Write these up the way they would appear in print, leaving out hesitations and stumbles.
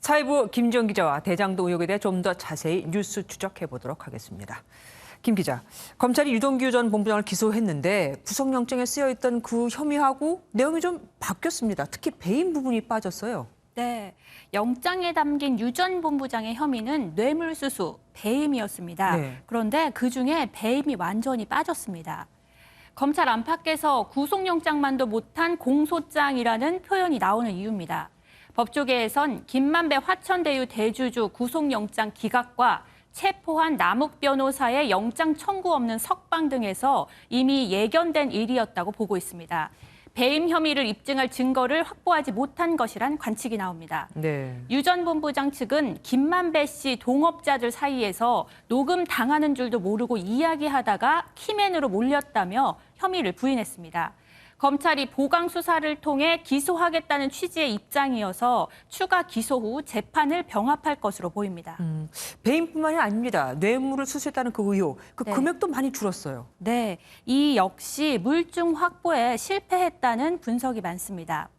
사회부 김지영 기자와 대장동 의혹에 대해 좀 더 자세히 뉴스 추적해 보도록 하겠습니다. 김 기자, 검찰이 유동규 전 본부장을 기소했는데 구속영장에 쓰여있던 그 혐의하고 내용이 좀 바뀌었습니다. 특히 배임 부분이 빠졌어요. 네, 영장에 담긴 유 전 본부장의 혐의는 뇌물수수, 배임이었습니다. 네. 그런데 그중에 배임이 완전히 빠졌습니다. 검찰 안팎에서 구속영장만도 못한 공소장이라는 표현이 나오는 이유입니다. 법조계에선 김만배 화천대유 대주주 구속영장 기각과 체포한 남욱 변호사의 영장 청구 없는 석방 등에서 이미 예견된 일이었다고 보고 있습니다. 배임 혐의를 입증할 증거를 확보하지 못한 것이란 관측이 나옵니다. 네. 유 전 본부장 측은 김만배 씨 동업자들 사이에서 녹음 당하는 줄도 모르고 이야기하다가 키맨으로 몰렸다며 혐의를 부인했습니다. 검찰이 보강 수사를 통해 기소하겠다는 취지의 입장이어서 추가 기소 후 재판을 병합할 것으로 보입니다. 배임뿐만이 아닙니다. 뇌물을 수수했다는 그 의혹, 그 네. 금액도 많이 줄었어요. 네, 이 역시 물증 확보에 실패했다는 분석이 많습니다.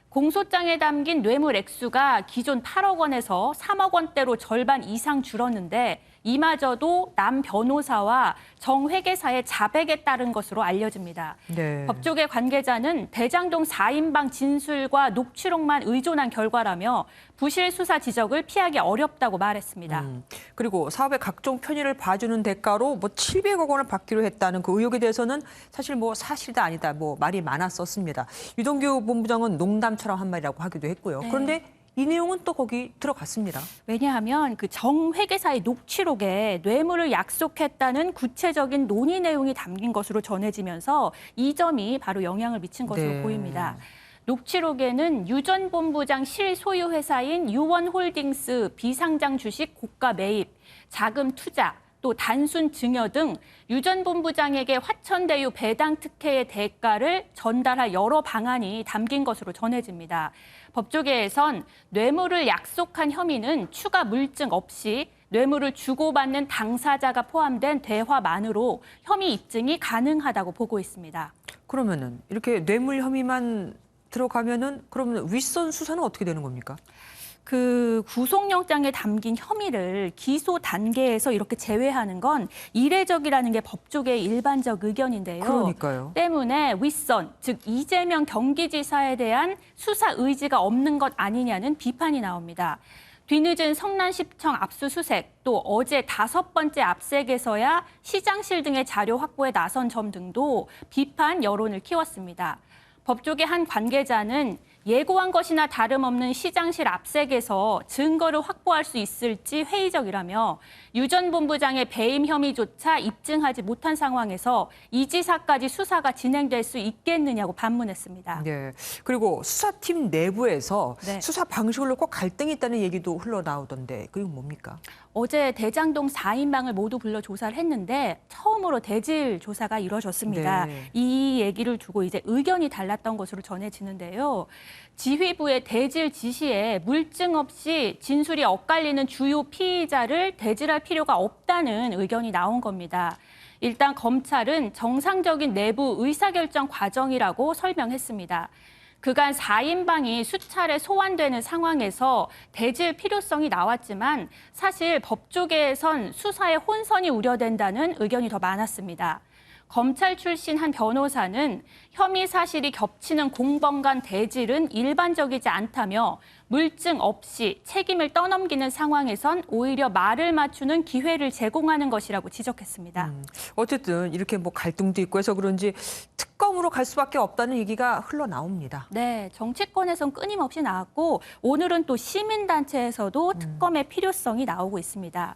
공소장에 담긴 뇌물 액수가 기존 8억 원에서 3억 원대로 절반 이상 줄었는데 이마저도 남 변호사와 정 회계사의 자백에 따른 것으로 알려집니다. 네. 법조계 관계자는 대장동 4인방 진술과 녹취록만 의존한 결과라며 부실 수사 지적을 피하기 어렵다고 말했습니다. 그리고 사업의 각종 편의를 봐주는 대가로 700억 원을 받기로 했다는 그 의혹에 대해서는 사실 사실이다 아니다 말이 많았었습니다. 유동규 본부장은 농담처럼 한 말이라고 하기도 했고요. 네. 그런데 이 내용은 또 거기 들어갔습니다. 왜냐하면 그 정 회계사의 녹취록에 뇌물을 약속했다는 구체적인 논의 내용이 담긴 것으로 전해지면서 이 점이 바로 영향을 미친 것으로 네. 보입니다. 녹취록에는 유 전 본부장 실소유 회사인 유원홀딩스 비상장 주식 고가 매입, 자금 투자, 또 단순 증여 등 유 전 본부장에게 화천대유 배당 특혜의 대가를 전달할 여러 방안이 담긴 것으로 전해집니다. 법조계에선 뇌물을 약속한 혐의는 추가 물증 없이 뇌물을 주고받는 당사자가 포함된 대화만으로 혐의 입증이 가능하다고 보고 있습니다. 그러면은 이렇게 뇌물 혐의만 들어가면은 그러면 윗선 수사는 어떻게 되는 겁니까? 그 구속영장에 담긴 혐의를 기소 단계에서 이렇게 제외하는 건 이례적이라는 게 법조계의 일반적 의견인데요. 그러니까요. 때문에 윗선, 즉 이재명 경기지사에 대한 수사 의지가 없는 것 아니냐는 비판이 나옵니다. 뒤늦은 성남시청 압수수색, 또 어제 5번째 압색에서야 시장실 등의 자료 확보에 나선 점 등도 비판 여론을 키웠습니다. 법조계 한 관계자는 예고한 것이나 다름없는 시장실 압색에서 증거를 확보할 수 있을지 회의적이라며 유 전 본부장의 배임 혐의조차 입증하지 못한 상황에서 이 지사까지 수사가 진행될 수 있겠느냐고 반문했습니다. 네. 그리고 수사팀 내부에서 네. 수사 방식을 놓고 갈등이 있다는 얘기도 흘러나오던데 그게 뭡니까? 어제 대장동 4인방을 모두 불러 조사를 했는데 처음으로 대질 조사가 이루어졌습니다. 네. 이 얘기를 두고 이제 의견이 달랐던 것으로 전해지는데요. 지휘부의 대질 지시에 물증 없이 진술이 엇갈리는 주요 피의자를 대질할 필요가 없다는 의견이 나온 겁니다. 일단 검찰은 정상적인 내부 의사결정 과정이라고 설명했습니다. 그간 4인방이 수차례 소환되는 상황에서 대질 필요성이 나왔지만 사실 법조계에선 수사에 혼선이 우려된다는 의견이 더 많았습니다. 검찰 출신 한 변호사는 혐의 사실이 겹치는 공범 간 대질은 일반적이지 않다며 물증 없이 책임을 떠넘기는 상황에선 오히려 말을 맞추는 기회를 제공하는 것이라고 지적했습니다. 어쨌든 이렇게 갈등도 있고 해서 그런지 특검으로 갈 수밖에 없다는 얘기가 흘러나옵니다. 네, 정치권에선 끊임없이 나왔고 오늘은 또 시민단체에서도 특검의 필요성이 나오고 있습니다.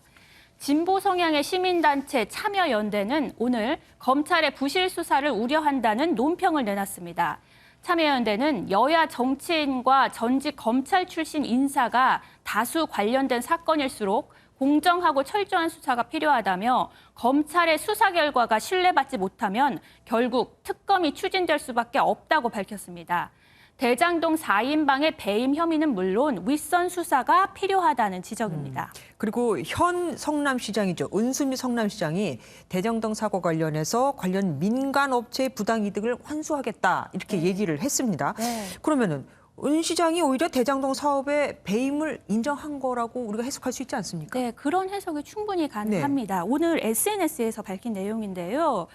진보 성향의 시민단체 참여연대는 오늘 검찰의 부실 수사를 우려한다는 논평을 내놨습니다. 참여연대는 여야 정치인과 전직 검찰 출신 인사가 다수 관련된 사건일수록 공정하고 철저한 수사가 필요하다며 검찰의 수사 결과가 신뢰받지 못하면 결국 특검이 추진될 수밖에 없다고 밝혔습니다. 대장동 4인방의 배임 혐의는 물론 윗선 수사가 필요하다는 지적입니다. 그리고 현 성남시장이죠. 은수미 성남시장이 대장동 사고 관련해서 관련 민간 업체의 부당 이득을 환수하겠다 이렇게 얘기를 했습니다. 네. 그러면은 은 시장이 오히려 대장동 사업의 배임을 인정한 거라고 우리가 해석할 수 있지 않습니까? 네, 그런 해석이 충분히 가능합니다. 오늘 SNS에서 밝힌 내용인데요.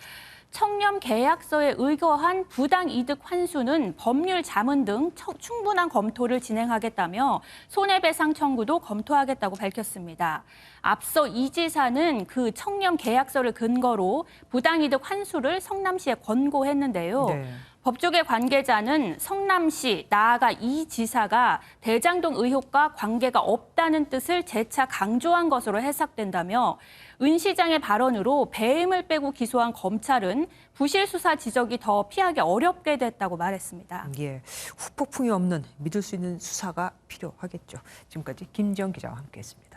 청렴 계약서에 의거한 부당 이득 환수는 법률 자문 등 충분한 검토를 진행하겠다며 손해배상 청구도 검토하겠다고 밝혔습니다. 앞서 이 지사는 그 청렴 계약서를 근거로 부당 이득 환수를 성남시에 권고했는데요. 네. 법조계 관계자는 성남시, 나아가 이 지사가 대장동 의혹과 관계가 없다는 뜻을 재차 강조한 것으로 해석된다며 은 시장의 발언으로 배임을 빼고 기소한 검찰은 부실 수사 지적이 더 피하기 어렵게 됐다고 말했습니다. 예, 후폭풍이 없는 믿을 수 있는 수사가 필요하겠죠. 지금까지 김지영 기자와 함께했습니다.